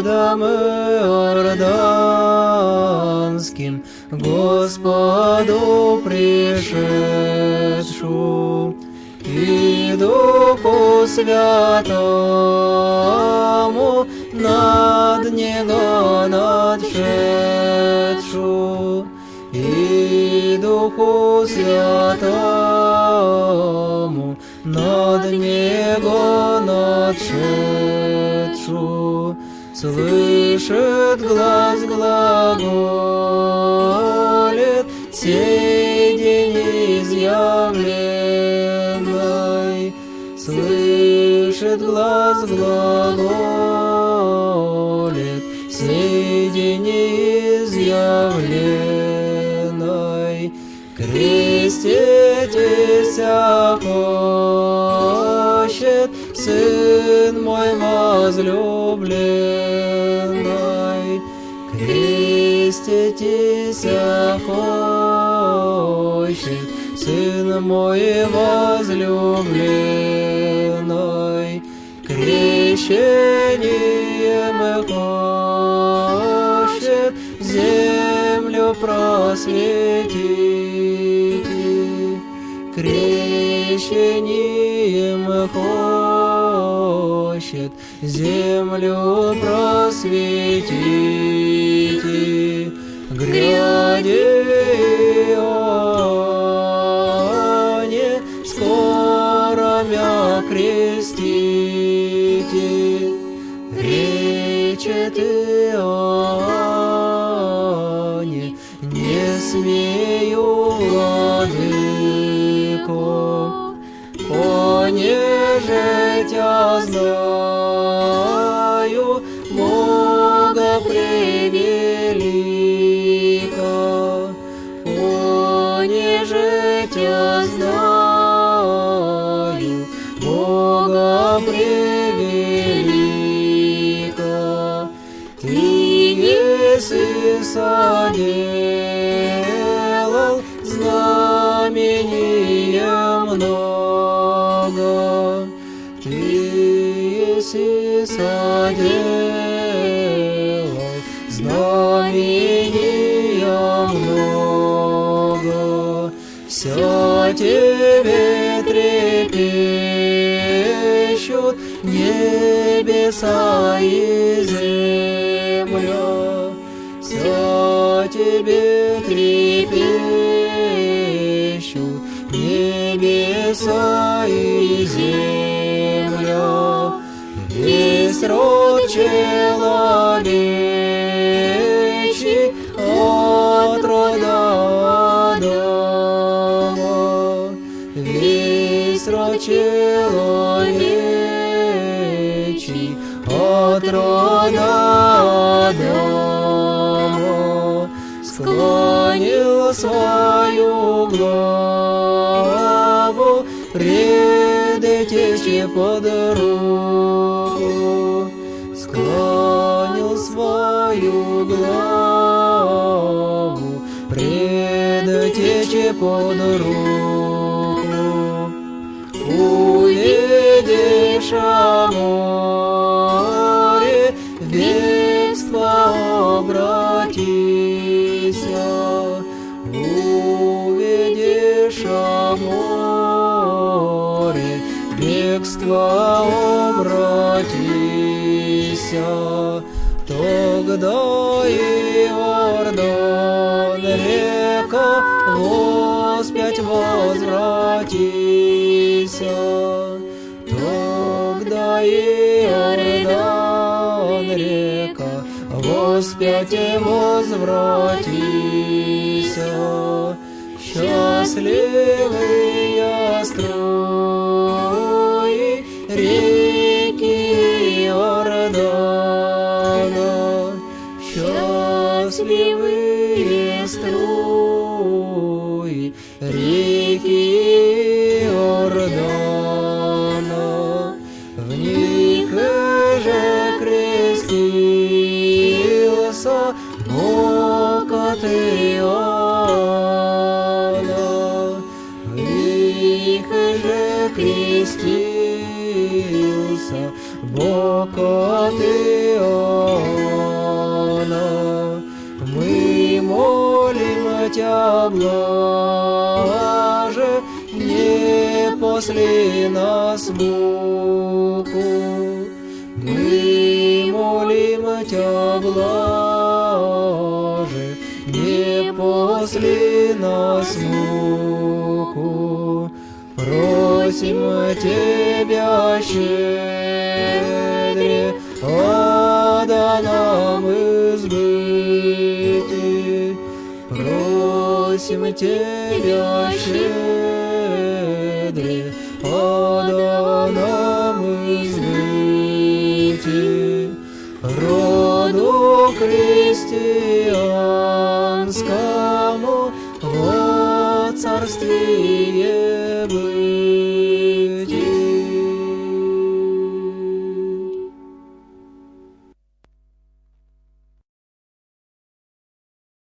водам Иорданским, Господу пришедшу, и Духу Святому над Него надшедшу, и Духу Святому над Него надшедшу. Слышит глаз глаголет сей день изъявленный, слышит глаз глаголет сей день изъявленный. Креститесь, хочет Сын мой возлюбленный, креститесь, хочет Сын мой возлюбленный, крещением хочет землю просветить, крещением хочет землю просветить. Гряди, Ионе, скоро мя крестите, речет Ионе, не смею, владыко, понеже тя знаю, Бога превелика, понеже тя знаю, Бога превелика. Ты еси соделал знамения много, ты еси соделал знамения много. Все тебе трепещут небеса и земля, все тебе трепещут небеса и земля. Весь род человечий от рода Адама, весь род человечий от рода Адама склонил свою главу пред Тече под руку, склонил свою главу пред Тече под руку. Увидишь море, бегство обратися, увидишь море, бегство обратися. Тогда Иордан река воспять возвратися, тогда Иордан река воспять возвратися. Счастливые струи реки Иордана, счастливые струи реки Иордана, в них же крестился окот Иоанна, в них же крестился Иса, Бог от Иоанна. Мы молим Тя, блаже, не после нас муку. Мы молим Тя, блаже, не после нас муку. Просим Тебя, щедре, ада нам избыти. Просим Тебя, щедре, ада нам избыти. Роду христианскому во царствие быть.